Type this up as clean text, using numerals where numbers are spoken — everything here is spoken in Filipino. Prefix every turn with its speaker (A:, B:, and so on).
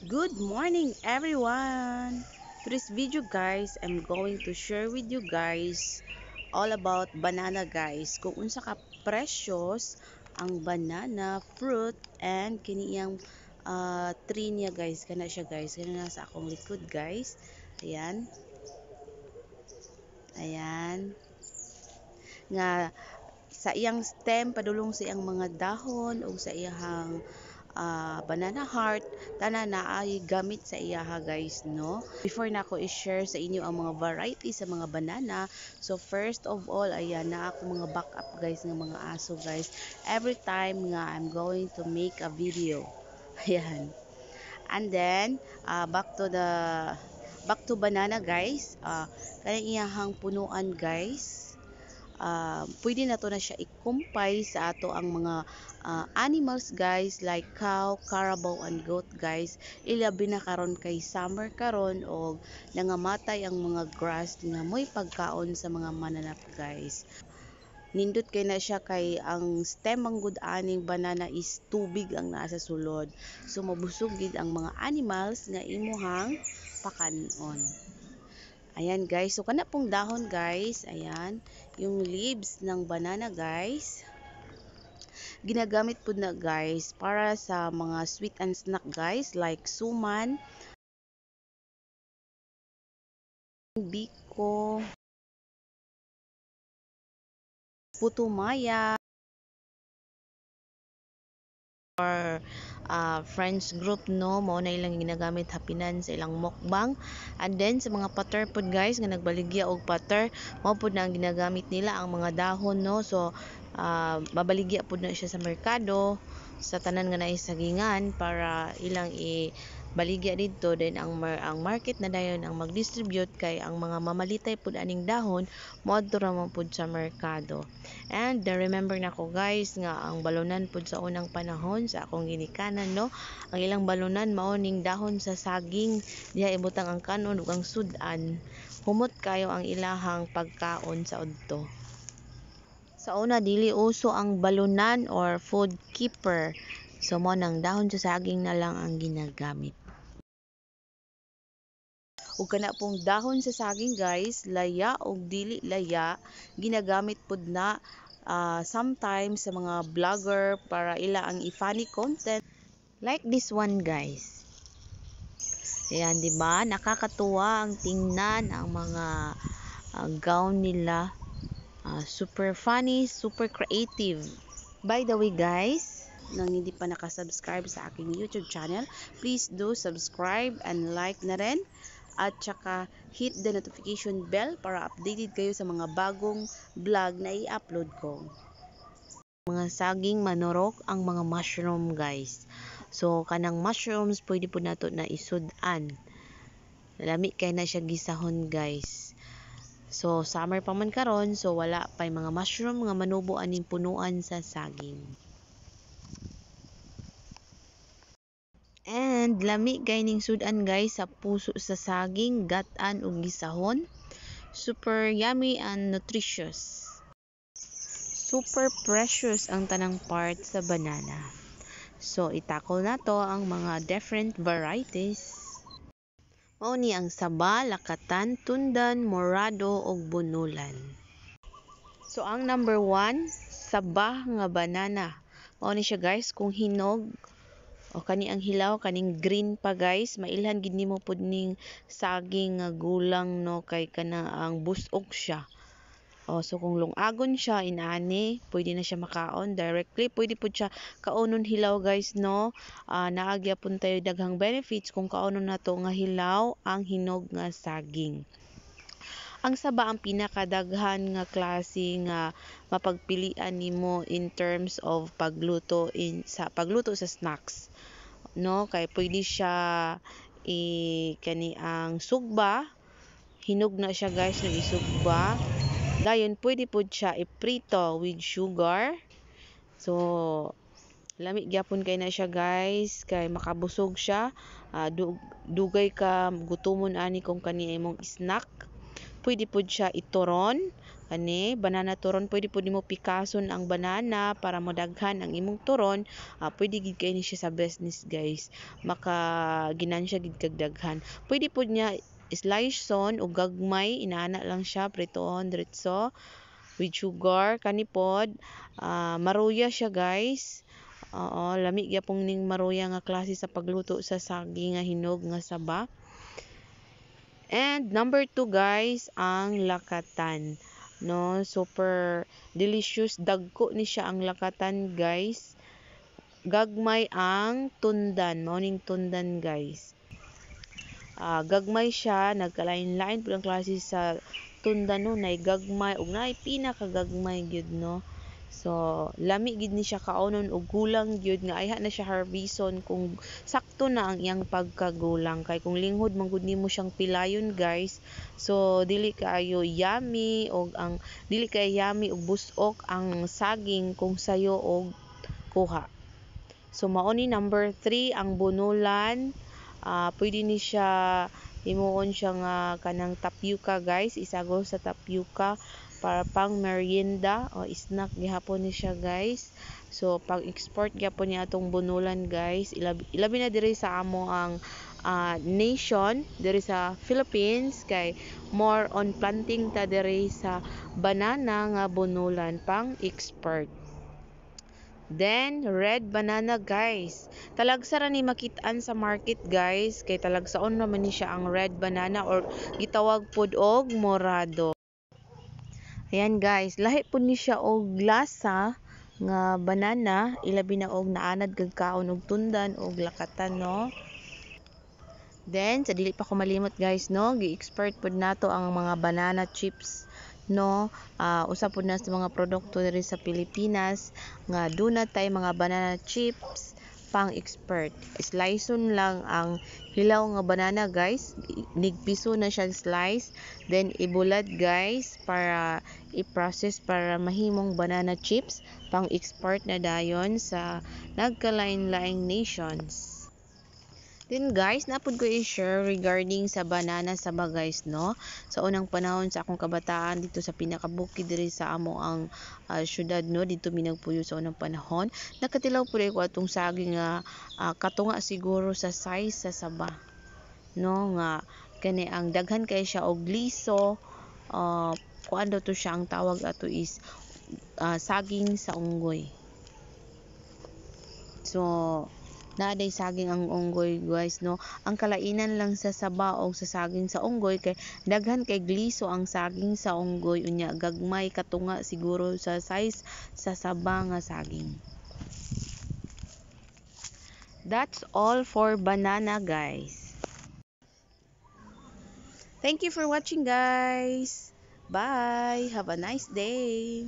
A: Good morning everyone! Today's video guys, I'm going to share with you guys all about banana guys. Kung unsa ka presyos ang banana fruit and kiniyang tree niya guys. Kana siya guys. Kana sa akong likod guys. Ayan. Ayan. Nga sa iyang stem padulong sa iyang mga dahon o sa iyang banana heart tanan na ay gamit sa iyaha guys, no? Before na ako i-share sa inyo ang mga variety sa mga banana, so first of all ayan na ako mga backup guys ng mga aso guys, every time nga I'm going to make a video. Ayan. And then back to banana guys, kanang iyahang punuan guys, pwede na to na siya ikumpay sa ato ang mga animals guys like cow, carabao and goat guys. Ilabi na karon kay summer karon og nangamatay ang mga grass nga mo'y pagkaon sa mga mananap guys. Nindot kay na siya kay ang stem ang good aning banana is tubig ang naa sa sulod. So mabusog gid ang mga animals nga imuhang pakanon. Ayan guys, so kana pong dahon guys, ayan, yung leaves ng banana guys, ginagamit po na guys para sa mga sweet and snack guys like suman, biko, putumaya, or friends group, no, mao na ilang ginagamit hapinan sa ilang mukbang. And then sa mga butter pod guys nga nagbaligya og butter, mao pod na ang ginagamit nila ang mga dahon, no. So mabaligya pod na siya sa merkado sa tanan nga naisagingan para ilang baligya didto, then ang market na dayon ang mag-distribute kay ang mga mamalitay pod aning dahon moadto ra man pod sa merkado. And remember na ko guys nga ang balunan pod sa unang panahon sa akong ginikanan, no, ang ilang balunan mao ning dahon sa saging diha ibutang ang kanon ug ang sudan. Humot kayo ang ilahang pagkaon sa udto. Sa una dili uso ang balunan or food keeper. So mo nang dahon sa saging na lang ang ginagamit. Ug kana pong dahon sa saging guys, laya og dili laya, ginagamit pod na sometimes sa mga vlogger para ila ang i-funny content like this one guys. Ayan, di ba? Nakakatuwa ang tingnan ang mga gown nila. Super funny, super creative. By the way guys, nang hindi pa nakasubscribe sa aking YouTube channel, please do subscribe and like na rin. At saka hit the notification bell para updated kayo sa mga bagong vlog na i-upload ko. Mga saging manurok ang mga mushroom guys. So kanang mushrooms pwede po nato na isudan. Lami kay na siya gisahon guys. So summer pa man karon, so wala pay mga mushroom nga manubo aning punuan sa saging. And lami kay ning sudan guys sa puso sa saging, gat-an ug gisahon. Super yummy and nutritious. Super precious ang tanang part sa banana. So itakol na to ang mga different varieties. Mao ni ang saba, lakatan, tundan, morado ug bunulan. So ang number 1, saba nga banana. Mao ni siya guys kung hinog o kani ang hilaw kaning green pa guys, mailhan gid nimo pud ning saging nga gulang, no, kay kana ang busog siya. So kung lungagon siya inani, pwede na siya makaon directly, pwede pud siya kaonon hilaw guys, no. Naagya pud tayo daghang benefits kung kaonon nato nga hilaw ang hinog nga saging. Ang saba ang pinakadaghan nga klase nga mapagpilian nimo in terms of pagluto sa snacks, no, kay pwede siya kani ang sugba, hinog na siya guys no, isugba dayon pwede pud siya iprito with sugar. So lami gyapon kay na siya guys kay makabusog siya. Dugay ka gutomon ani kung kani imong snack. Pwede pud siya ituron kani banana turon. Pwede po nimo pikason ang banana para modaghan ang imong turon. Pwede gid kay ni siya sa business guys, maka ginansya gid kag daghan. Pwede po niya sliceon o gagmay, inaana lang siya, pritoon diretso with sugar kani pod. Maruya siya guys. Oo, lami gyapon ning maruya nga klase sa pagluto sa saging nga hinog nga saba. And number 2 guys, ang lakatan. No, super delicious, dagko ni siya ang lakatan guys. Gagmay ang tundan, mao ning tundan guys. Gagmay siya, nagkalain-lain pud ang klase sa tundan no, nay gagmay ug nay pinakagagmay gyud no. So, lami gid ni siya kaunon og gulang gyud nga ayha na siya harbison kung sakto na ang iyang pagkagulang. Kay kung linghod man gud nimo siyang pilayon guys, so dili kaayo yummy og busok ang saging kung sayo og kuha. So mao ni number 3 ang bunulan. Pwede ni siya himuon siya nga kanang tapioca guys, isagol sa tapioca para pang merienda o snack gihapon ni siya guys. So pag export gyapon niya atong bunulan guys, ilabi na diri sa amo ang nation diri sa Philippines, kay more on planting ta diri sa banana nga bunulan pang export. Then, red banana guys. Talagsa ra ni makit-an sa market guys, kay talagsaon naman ni siya ang red banana or gitawag pod og morado. Ayan guys, lahi po ni siya og lasa nga banana, ilabi na og naanad kag kaon og tundan og lakatan no. Then sa dili pa ko malimot guys no, gi-export pod nato ang mga banana chips no. Usa pod na sa mga produkto diri sa Pilipinas nga duna tay mga banana chips pang export. Sliceon lang ang hilaw nga banana guys, nigpiso na siya slice, then ibulad guys para i-process para mahimong banana chips pang export na dayon sa nagkalain-laing nations. Then guys, napod ko i-share regarding sa banana saba guys no. Sa unang panahon sa akong kabataan dito sa pinakabukid diri sa amo ang syudad no, dito mi nagpuyo sa unang panahon. Nakatilaw pud ko atong saging nga katunga siguro sa size sa saba. No nga kani ang daghan kay siya og liso. Kuan daw to siya, ang tawag ato is saging sa unggoy. So naaday saging ang unggoy guys no. Ang kalainan lang sa saba o sa saging sa unggoy kay daghan kay gliso ang saging sa unggoy, unya gagmay katunga siguro sa size sa saba nga saging. That's all for banana guys. Thank you for watching guys. Bye. Have a nice day.